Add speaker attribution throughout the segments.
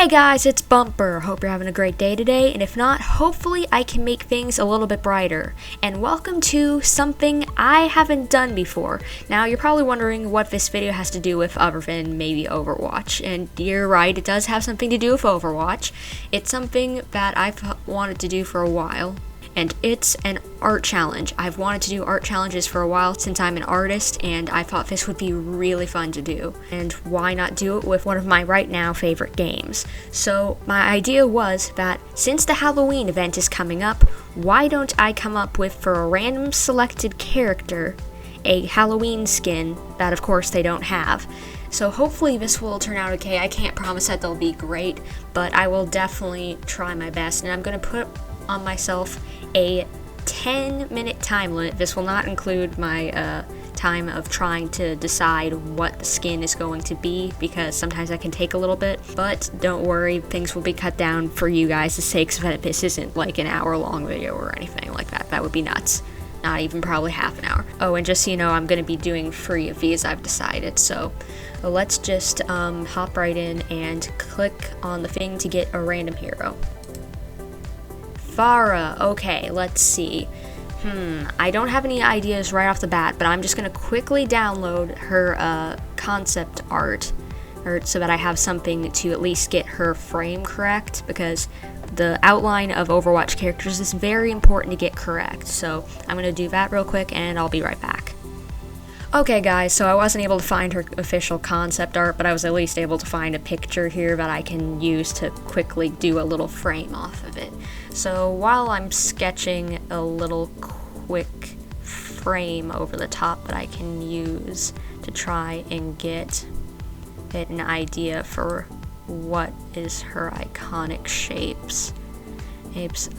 Speaker 1: Hey guys, it's Bumper. Hope you're having a great day today, and if not, hopefully I can make things a little bit brighter. And welcome to something I haven't done before. Now, you're probably wondering what this video has to do with other than maybe Overwatch, and you're right, it does have something to do with Overwatch. It's something that I've wanted to do for a while. And it's an art challenge. I've wanted to do art challenges for a while since I'm an artist, and I thought this would be really fun to do. And why not do it with one of my right now favorite games? So my idea was that since the Halloween event is coming up, why don't I come up with, for a random selected character, a Halloween skin that of course they don't have. So hopefully this will turn out okay. I can't promise that they'll be great, but I will definitely try my best, and I'm going to put on myself a 10-minute time limit. This will not include my time of trying to decide what the skin is going to be, because sometimes that can take a little bit, but don't worry, things will be cut down for you guys' sake so that this isn't like an hour-long video or anything like that. That would be nuts. Not even probably half an hour. Oh, and just so you know, I'm going to be doing 3 of these, I've decided, so let's just hop right in and click on the thing to get a random hero. Farah, okay, let's see. I don't have any ideas right off the bat, but I'm just gonna quickly download her concept art, so that I have something to at least get her frame correct, because the outline of Overwatch characters is very important to get correct. So I'm gonna do that real quick, and I'll be right back. Okay guys, so I wasn't able to find her official concept art, but I was at least able to find a picture here that I can use to quickly do a little frame off of it. So while I'm sketching a little quick frame over the top that I can use to try and get an idea for what is her iconic shapes,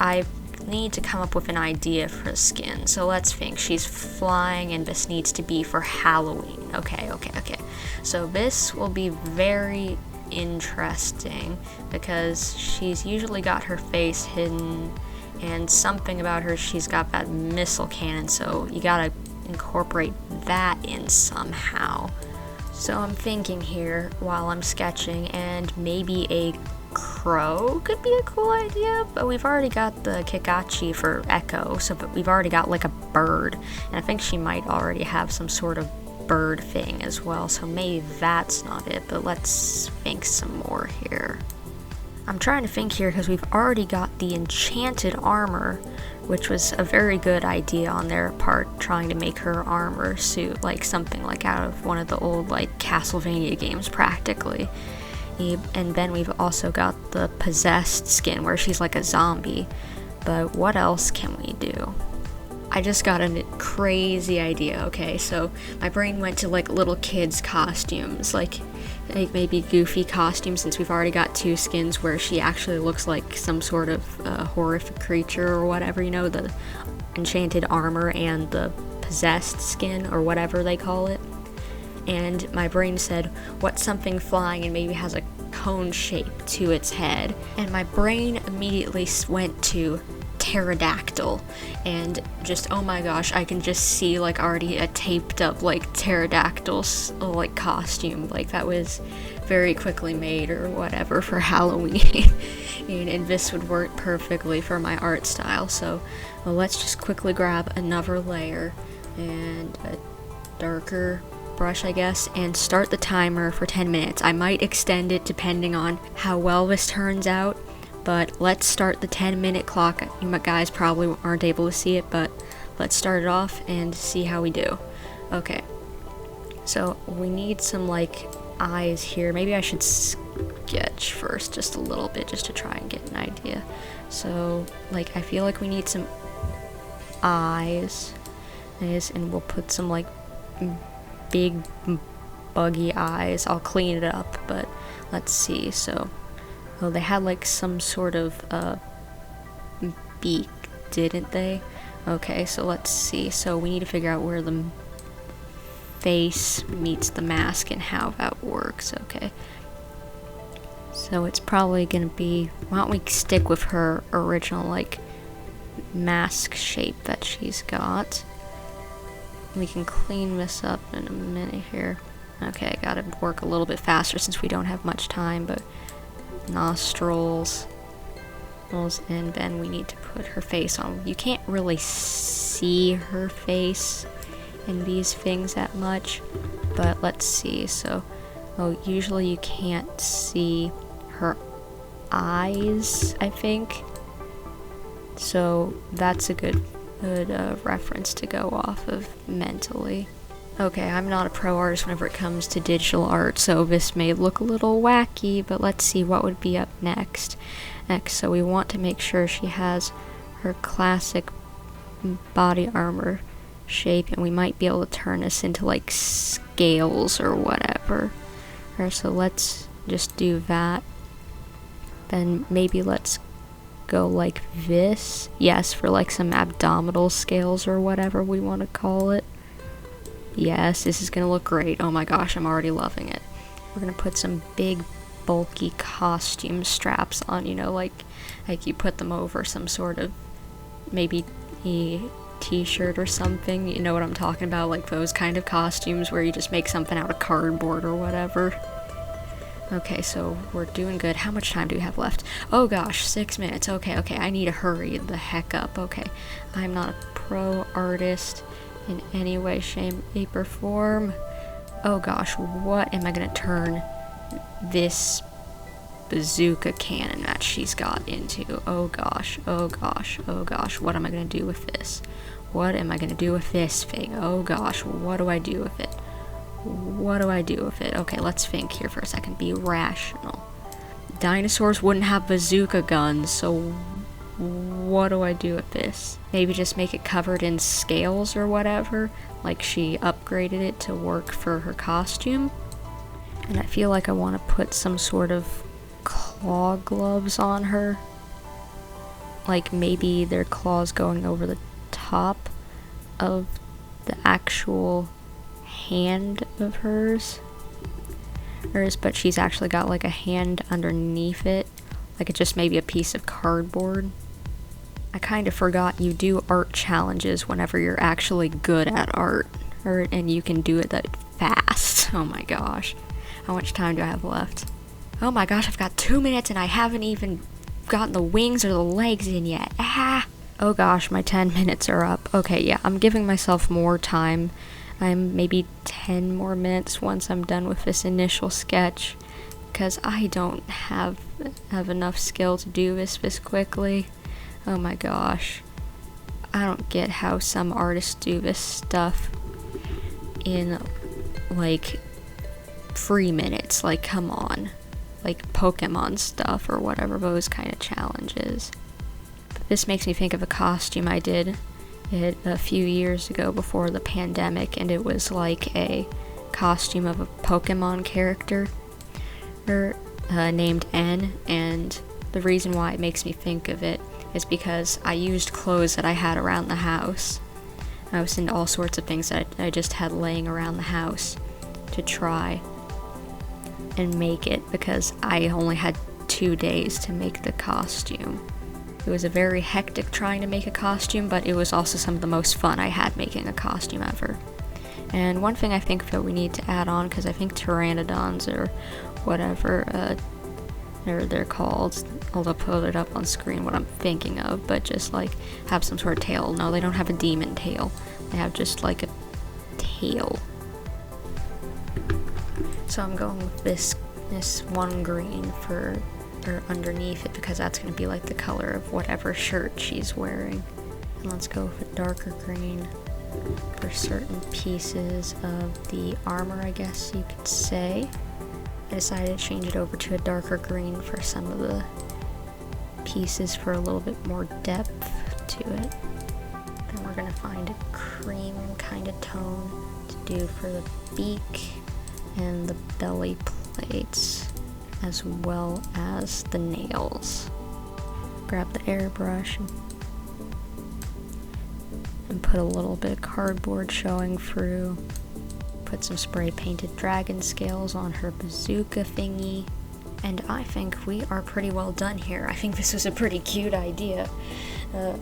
Speaker 1: I need to come up with an idea for the skin. So let's think. She's flying, and this needs to be for Halloween. Okay. So this will be very interesting because she's usually got her face hidden, and something about her, she's got that missile cannon, so you gotta incorporate that in somehow. So I'm thinking here while I'm sketching, and maybe a crow could be a cool idea, but we've already got the Kikachi for Echo, so we've already got like a bird, and I think she might already have some sort of bird thing as well, so maybe that's not it, but let's think some more here. I'm trying to think here because we've already got the enchanted armor, which was a very good idea on their part, trying to make her armor suit like something like out of one of the old like Castlevania games practically. And then we've also got the possessed skin where she's like a zombie. But what else can we do? I just got a crazy idea. Okay, so my brain went to like little kids costumes, like maybe goofy costumes, since we've already got 2 skins where she actually looks like some sort of horrific creature or whatever, you know, the enchanted armor and the possessed skin or whatever they call it. And my brain said, what's something flying and maybe has a cone shape to its head? And my brain immediately went to pterodactyl, and just, oh my gosh, I can just see like already a taped up like pterodactyl's like costume, like that was very quickly made or whatever for Halloween. and this would work perfectly for my art style. So let's just quickly grab another layer and a darker brush, I guess, and start the timer for 10 minutes. I might extend it depending on how well this turns out, but let's start the 10-minute clock. You guys probably aren't able to see it, but let's start it off and see how we do. Okay, so we need some like eyes here. Maybe I should sketch first just a little bit just to try and get an idea. So like I feel like we need some eyes, and we'll put some like big buggy eyes. I'll clean it up, but let's see. So they had like some sort of beak, didn't they? Okay, so let's see. So we need to figure out where the face meets the mask and how that works. Okay, so it's probably gonna be, why don't we stick with her original like mask shape that she's got. We can clean this up in a minute here. Okay, gotta work a little bit faster since we don't have much time, but nostrils, and then we need to put her face on. You can't really see her face in these things that much, but let's see. So, usually you can't see her eyes, I think. So that's a good reference to go off of mentally. Okay, I'm not a pro artist whenever it comes to digital art, so this may look a little wacky, but let's see what would be up next. So we want to make sure she has her classic body armor shape, and we might be able to turn this into like scales or whatever. So let's just do that. Then maybe let's go like this. Yes, for like some abdominal scales or whatever we want to call it. Yes, this is gonna look great. Oh my gosh, I'm already loving it. We're gonna put some big bulky costume straps on, like you put them over some sort of maybe a t-shirt or something. You know what I'm talking about, like those kind of costumes where you just make something out of cardboard or whatever. Okay, so we're doing good. How much time do we have left? Oh gosh, 6 minutes. Okay, I need to hurry the heck up. Okay, I'm not a pro artist in any way, shape, or form. Oh gosh, what am I gonna turn this bazooka cannon that she's got into? Oh gosh, what am I gonna do with this? What am I gonna do with this thing? Oh gosh, what do I do with it? Okay, let's think here for a second. Be rational. Dinosaurs wouldn't have bazooka guns, so what do I do with this? Maybe just make it covered in scales or whatever, like she upgraded it to work for her costume. And I feel like I want to put some sort of claw gloves on her. Like maybe their claws going over the top of the actual hand of hers, but she's actually got like a hand underneath it, like it's just maybe a piece of cardboard. I kind of forgot you do art challenges whenever you're actually good at art, and you can do it that fast. Oh my gosh, how much time do I have left? Oh my gosh, I've got 2 minutes and I haven't even gotten the wings or the legs in yet. Oh gosh, my 10 minutes are up. Okay, yeah, I'm giving myself more time. I'm maybe 10 more minutes once I'm done with this initial sketch, because I don't have enough skill to do this quickly. Oh my gosh. I don't get how some artists do this stuff in like 3 minutes. Like, come on. Like Pokemon stuff or whatever, those kind of challenges. But this makes me think of a costume I did a few years ago before the pandemic, and it was like a costume of a Pokemon character named N, and the reason why it makes me think of it is because I used clothes that I had around the house. I was into all sorts of things that I just had laying around the house to try and make it, because I only had 2 days to make the costume. It was a very hectic trying to make a costume, but it was also some of the most fun I had making a costume ever. And one thing I think that we need to add on, because I think pteranodons or whatever they're called, I'll put it up on screen what I'm thinking of, but just like have some sort of tail. No, they don't have a demon tail. They have just like a tail. So I'm going with this one green for underneath it, because that's going to be like the color of whatever shirt she's wearing. And let's go with a darker green for certain pieces of the armor, I guess you could say. I decided to change it over to a darker green for some of the pieces for a little bit more depth to it. Then we're going to find a cream kind of tone to do for the beak and the belly plates, as well as the nails. Grab the airbrush and put a little bit of cardboard showing through. Put some spray painted dragon scales on her bazooka thingy. And I think we are pretty well done here. I think this was a pretty cute idea.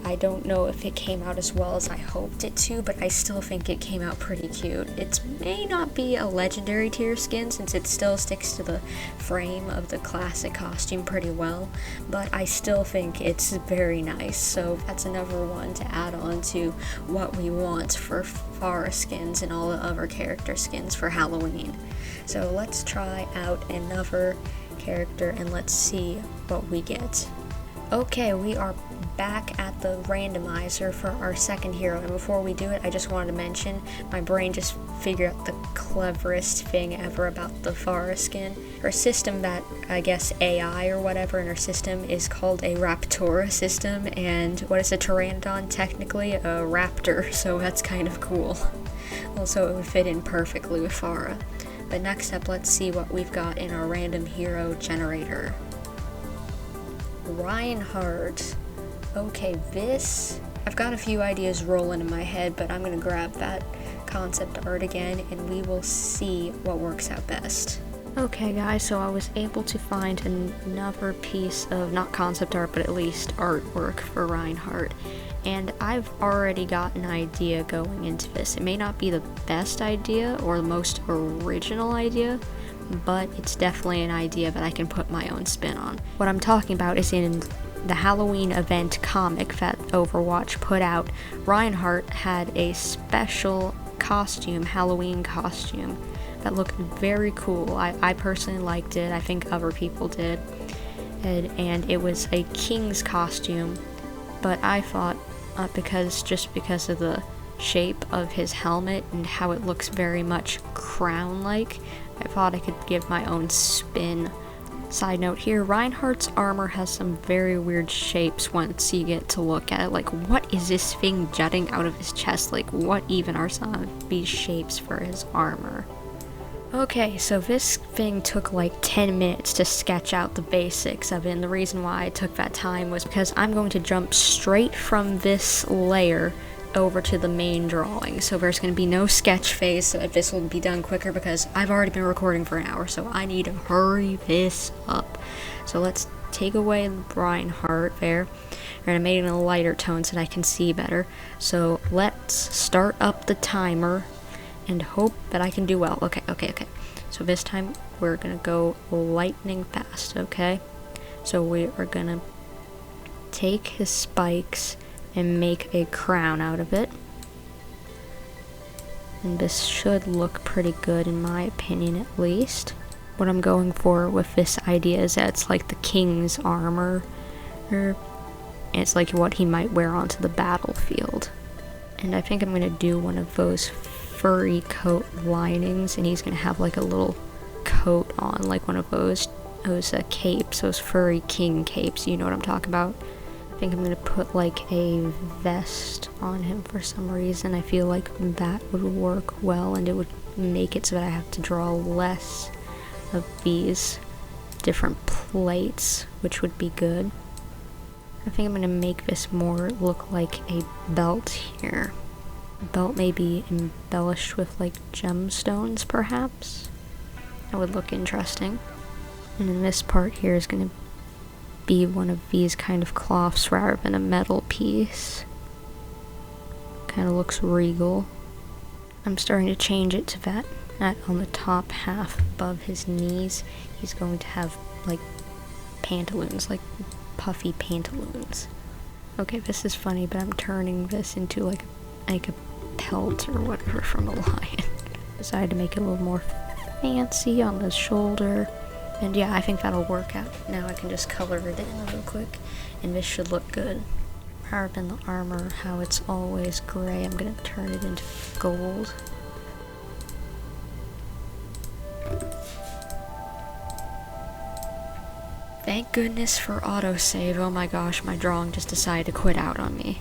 Speaker 1: I don't know if it came out as well as I hoped it to, but I still think it came out pretty cute. It may not be a legendary tier skin since it still sticks to the frame of the classic costume pretty well, but I still think it's very nice. So that's another one to add on to what we want for Pharah skins and all the other character skins for Halloween. So let's try out another character and let's see what we get. Okay, we are back at the randomizer for our second hero, and before we do it, I just wanted to mention my brain just figured out the cleverest thing ever about the Pharah skin. Her system, that I guess AI or whatever in her system, is called a Raptora system, and what is a Pteranodon? Technically a raptor, so that's kind of cool. Also, it would fit in perfectly with Pharah. But next up, let's see what we've got in our random hero generator. Reinhardt. Okay, I've got a few ideas rolling in my head, but I'm gonna grab that concept art again and we will see what works out best. Okay guys, so I was able to find another piece of, not concept art, but at least artwork for Reinhardt. And I've already got an idea going into this. It may not be the best idea or the most original idea, but it's definitely an idea that I can put my own spin on. What I'm talking about is in the Halloween event comic that Overwatch put out, Reinhardt had a special costume, Halloween costume, that looked very cool. I personally liked it. I think other people did. And it was a king's costume, but I thought because of the shape of his helmet and how it looks very much crown-like, I thought I could give my own spin. Side note here, Reinhardt's armor has some very weird shapes once you get to look at it. Like, what is this thing jutting out of his chest? Like, what even are some of these shapes for his armor? Okay, so this thing took like 10 minutes to sketch out the basics of it, and the reason why I took that time was because I'm going to jump straight from this layer over to the main drawing. So there's going to be no sketch phase, so this will be done quicker because I've already been recording for an hour, so I need to hurry this up. So let's take away Reinhardt there. We're going to make it in a lighter tone so that I can see better. So let's start up the timer and hope that I can do well. Okay. So this time we're going to go lightning fast, okay? So we are going to take his spikes and make a crown out of it. And this should look pretty good in my opinion, at least. What I'm going for with this idea is that it's like the king's armor, and it's like what he might wear onto the battlefield. And I think I'm going to do one of those furry coat linings, and he's going to have like a little coat on, like one of those capes, those furry king capes, you know what I'm talking about. I think I'm going to put like a vest on him for some reason. I feel like that would work well, and it would make it so that I have to draw less of these different plates, which would be good. I think I'm going to make this more look like a belt here. The belt may be embellished with like gemstones perhaps. That would look interesting. And then this part here is going to be one of these kind of cloths rather than a metal piece. Kind of looks regal. I'm starting to change it to that on the top half above his knees. He's going to have like pantaloons, like puffy pantaloons. Okay, this is funny, but I'm turning this into like a pelt or whatever from a lion. Decided to make it a little more fancy on the shoulder. And yeah, I think that'll work out. Now I can just color it in real quick, and this should look good. Rather than the armor, how it's always gray, I'm gonna turn it into gold. Thank goodness for autosave. Oh my gosh, my drawing just decided to quit out on me.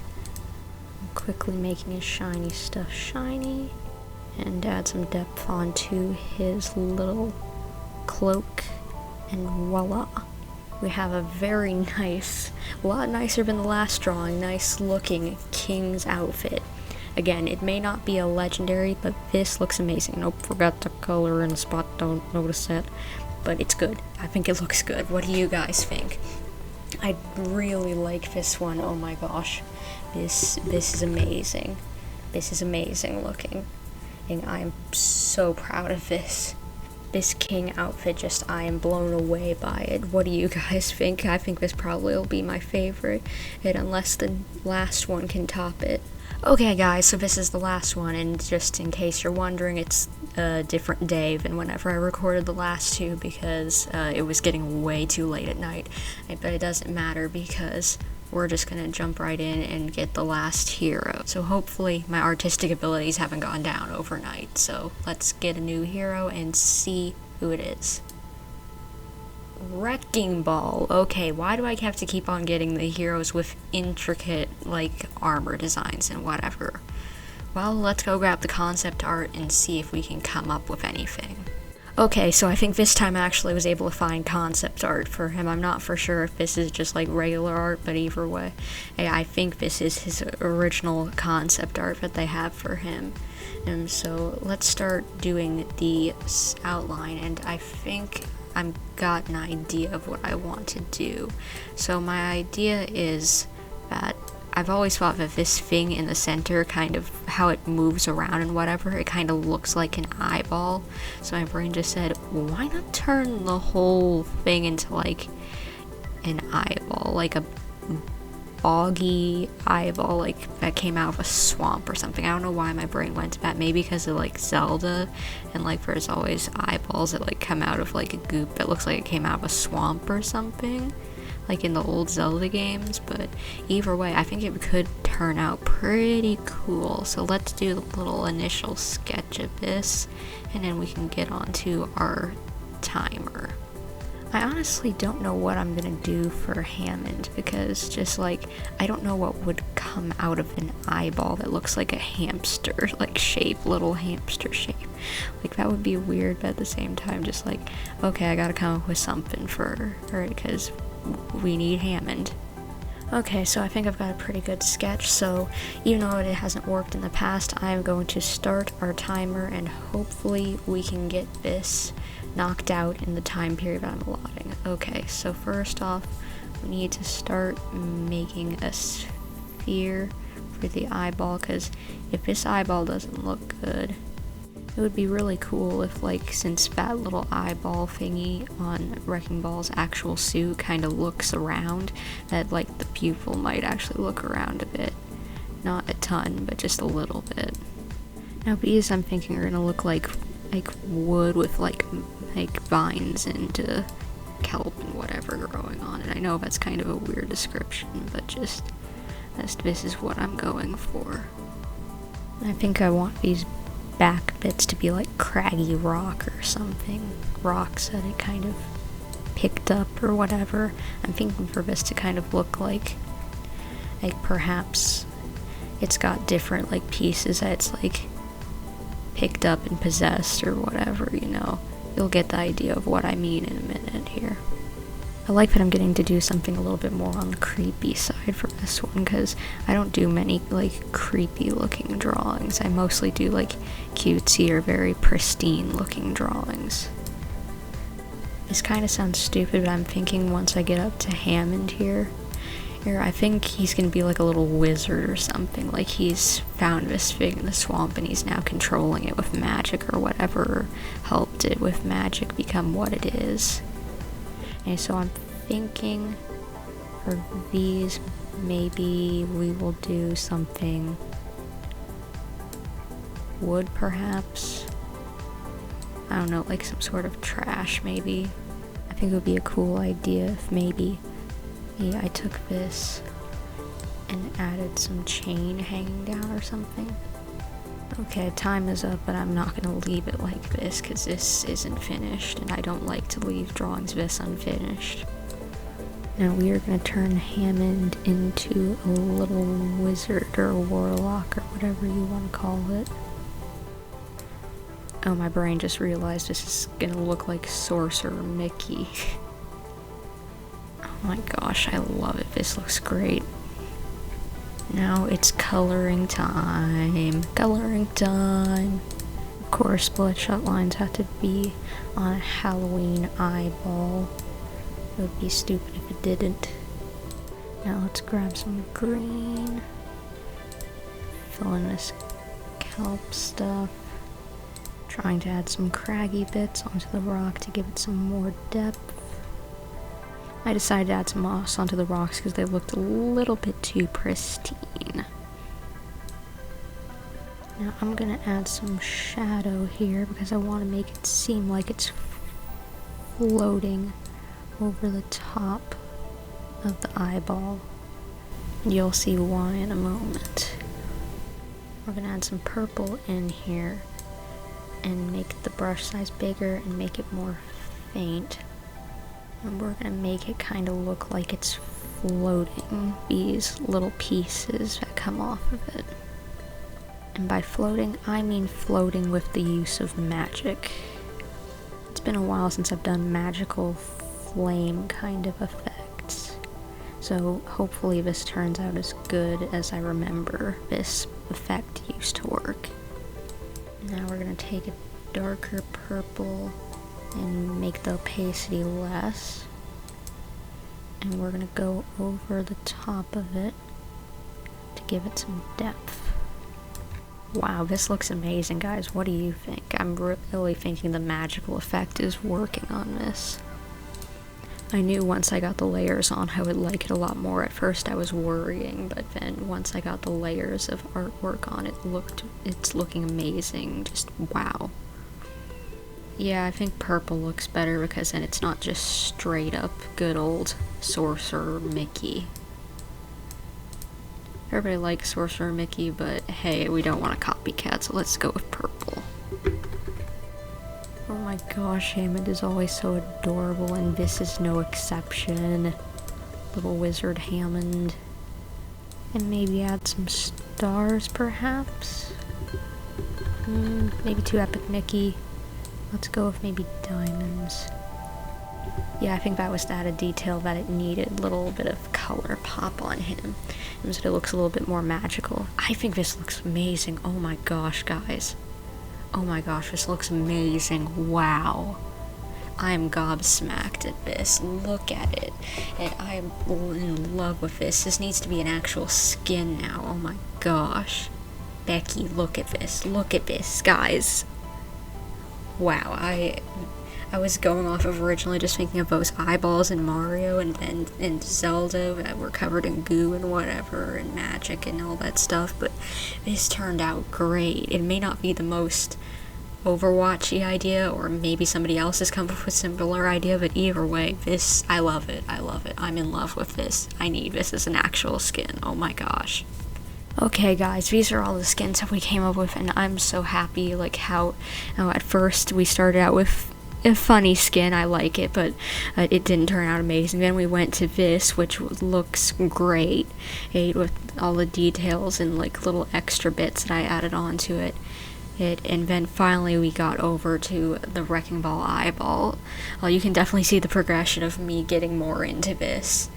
Speaker 1: I'm quickly making his shiny stuff shiny, and add some depth onto his little cloak. And voila, we have a very nice, a lot nicer than the last drawing, nice looking king's outfit. Again, it may not be a legendary, but this looks amazing. Nope, forgot the color in the spot, don't notice that. but it's good. I think it looks good. What do you guys think? I really like this one. Oh my gosh. This is amazing. This is amazing looking. And I am so proud of this. This king outfit, I am blown away by it. What do you guys think? I think this probably will be my favorite, and unless the last one can top it. Okay guys, so this is the last one, and just in case you're wondering, it's a different day than whenever I recorded the last two because it was getting way too late at night. But it doesn't matter because we're just gonna jump right in and get the last hero. So hopefully my artistic abilities haven't gone down overnight. So let's get a new hero and see who it is. Wrecking Ball. Okay, why do I have to keep on getting the heroes with intricate, like, armor designs and whatever? Well, let's go grab the concept art and see if we can come up with anything. Okay, so I think this time I actually was able to find concept art for him. I'm not for sure if this is just like regular art, but either way, I think this is his original concept art that they have for him. And so let's start doing the outline, and I think I've got an idea of what I want to do. So my idea is that I've always thought that this thing in the center, kind of how it moves around and whatever, it kind of looks like an eyeball. So my brain just said, why not turn the whole thing into like an eyeball, like a boggy eyeball, like that came out of a swamp or something. I don't know why my brain went to that. Maybe because of like Zelda, and like there's always eyeballs that like come out of like a goop that looks like it came out of a swamp or something, like in the old Zelda games. But either way, I think it could turn out pretty cool. So let's do the little initial sketch of this, and then we can get on to our timer. I honestly don't know what I'm gonna do for Hammond, because just like, I don't know what would come out of an eyeball that looks like a hamster, like shape, little hamster shape. Like that would be weird, but at the same time, just like, okay, I gotta come up with something for her, because we need Hammond. Okay, so I think I've got a pretty good sketch, so even though it hasn't worked in the past, I'm going to start our timer, and hopefully we can get this knocked out in the time period I'm allotting. Okay, so first off, we need to start making a sphere for the eyeball, because if this eyeball doesn't look good, it would be really cool if, like, since that little eyeball thingy on Wrecking Ball's actual suit kind of looks around, that, like, the pupil might actually look around a bit. Not a ton, but just a little bit. Now, these I'm thinking are gonna look like wood with, like vines and kelp and whatever growing on it. I know that's kind of a weird description, but just, this is what I'm going for. And I think I want these back bits to be like craggy rock or something, rocks that it kind of picked up or whatever. I'm thinking for this to kind of look like perhaps it's got different like pieces that it's like picked up and possessed or whatever, you know. You'll get the idea of what I mean in a minute here. I like that I'm getting to do something a little bit more on the creepy side for this one, because I don't do many like creepy looking drawings. I mostly do like cutesy or very pristine looking drawings. This kind of sounds stupid, but I'm thinking once I get up to Hammond here, I think he's gonna be like a little wizard or something. Like he's found this thing in the swamp and he's now controlling it with magic or whatever, or helped it with magic become what it is. And so I'm thinking for these, maybe we will do something wood perhaps. I don't know, like some sort of trash maybe. I think it would be a cool idea if maybe I took this and added some chain hanging down or something. Okay, time is up, but I'm not gonna leave it like this because this isn't finished, and I don't like to leave drawings this unfinished. Now we are gonna turn Hammond into a little wizard or a warlock or whatever you want to call it. Oh, my brain just realized this is gonna look like Sorcerer Mickey. Oh my gosh, I love it. This looks great. Now it's coloring time. Coloring time. Of course, bloodshot lines have to be on a Halloween eyeball. It would be stupid if it didn't. Now let's grab some green. Fill in this kelp stuff. Trying to add some craggy bits onto the rock to give it some more depth. I decided to add some moss onto the rocks because they looked a little bit too pristine. Now I'm gonna add some shadow here because I want to make it seem like it's floating over the top of the eyeball. You'll see why in a moment. We're gonna add some purple in here and make the brush size bigger and make it more faint. And we're gonna make it kind of look like it's floating, these little pieces that come off of it. And by floating, I mean floating with the use of magic. It's been a while since I've done magical flame kind of effects. So hopefully this turns out as good as I remember this effect used to work. Now we're gonna take a darker purple and make the opacity less. And we're gonna go over the top of it to give it some depth. Wow, this looks amazing, guys. What do you think? I'm really thinking the magical effect is working on this. I knew once I got the layers on I would like it a lot more. At first I was worrying, but then once I got the layers of artwork on it, it's looking amazing. Just wow. Yeah, I think purple looks better because then it's not just straight up good old Sorcerer Mickey. Everybody likes Sorcerer Mickey, but hey, we don't want a copycat, so let's go with purple. Oh my gosh, Hammond is always so adorable, and this is no exception. Little wizard Hammond. And maybe add some stars, perhaps? Maybe too epic Mickey. Let's go with maybe diamonds. Yeah, I think that was the added detail that it needed. A little bit of color pop on him. So it looks a little bit more magical. I think this looks amazing. Oh my gosh, guys. Oh my gosh, this looks amazing. Wow. I am gobsmacked at this. Look at it. And I am in love with this. This needs to be an actual skin now. Oh my gosh. Becky, look at this. Look at this, guys. Wow, I was going off of originally just thinking of those eyeballs in Mario and Zelda that were covered in goo and whatever and magic and all that stuff, but this turned out great. It may not be the most Overwatchy idea, or maybe somebody else has come up with a similar idea, but either way, this, I love it. I love it. I'm in love with this. I need this as an actual skin. Oh my gosh. Okay guys, these are all the skins that we came up with, and I'm so happy, like how at first we started out with a funny skin. I like it, but it didn't turn out amazing. Then we went to this, which looks great, with all the details and like little extra bits that I added onto it. And then finally we got over to the Wrecking Ball eyeball. You can definitely see the progression of me getting more into this.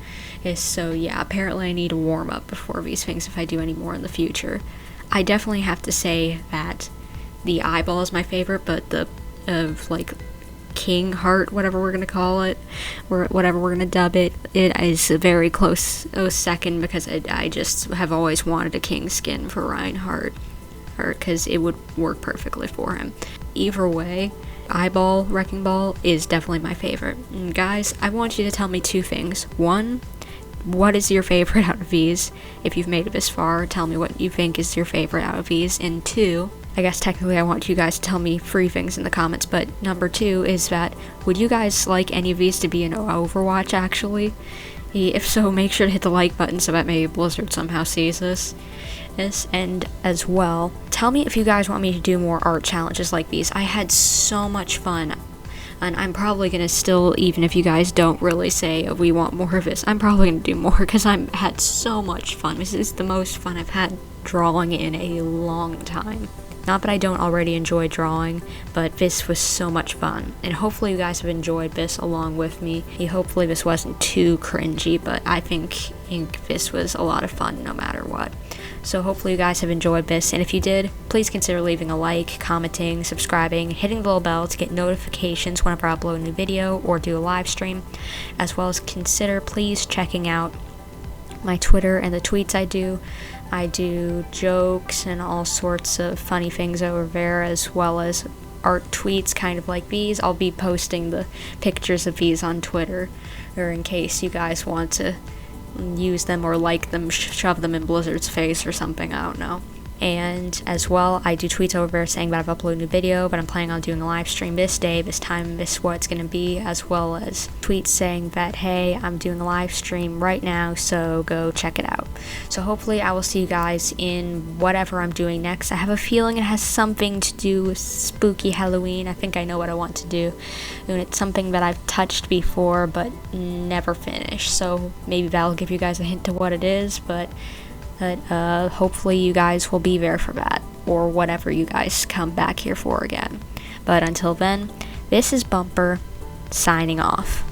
Speaker 1: So yeah, apparently I need to warm up before these things if I do any more in the future. I definitely have to say that the eyeball is my favorite, but the like King Heart, whatever we're gonna call it, or whatever we're gonna dub it, it is a very close second, because I just have always wanted a king skin for Reinhardt, because it would work perfectly for him. Either way, eyeball Wrecking Ball is definitely my favorite. And guys, I want you to tell me two things. One, what is your favorite out of these? If you've made it this far, tell me what you think is your favorite out of these. And two, I guess technically I want you guys to tell me 3 things in the comments, but number 2 is that, would you guys like any of these to be in Overwatch actually? If so, make sure to hit the like button so that maybe Blizzard somehow sees this. And as well, tell me if you guys want me to do more art challenges like these. I had so much fun. And I'm probably going to still, even if you guys don't really say we want more of this, I'm probably going to do more because I've had so much fun. This is the most fun I've had drawing in a long time. Not that I don't already enjoy drawing, but this was so much fun. And hopefully you guys have enjoyed this along with me. Hopefully this wasn't too cringy, but I think this was a lot of fun no matter what. So hopefully you guys have enjoyed this, and if you did, please consider leaving a like, commenting, subscribing, hitting the little bell to get notifications whenever I upload a new video or do a live stream, as well as consider please checking out my Twitter and the tweets I do. I do jokes and all sorts of funny things over there, as well as art tweets kind of like these. I'll be posting the pictures of these on Twitter, or in case you guys want to use them or like them, shove them in Blizzard's face or something, I don't know. And as well, I do tweets over there saying that I've uploaded a new video, but I'm planning on doing a live stream this day, this time, this what it's going to be, as well as tweets saying that, hey, I'm doing a live stream right now, so go check it out. So hopefully I will see you guys in whatever I'm doing next. I have a feeling it has something to do with spooky Halloween. I think I know what I want to do, and it's something that I've touched before but never finished, so maybe that'll give you guys a hint to what it is, but hopefully you guys will be there for that, or whatever you guys come back here for again. But until then, this is Bumper, signing off.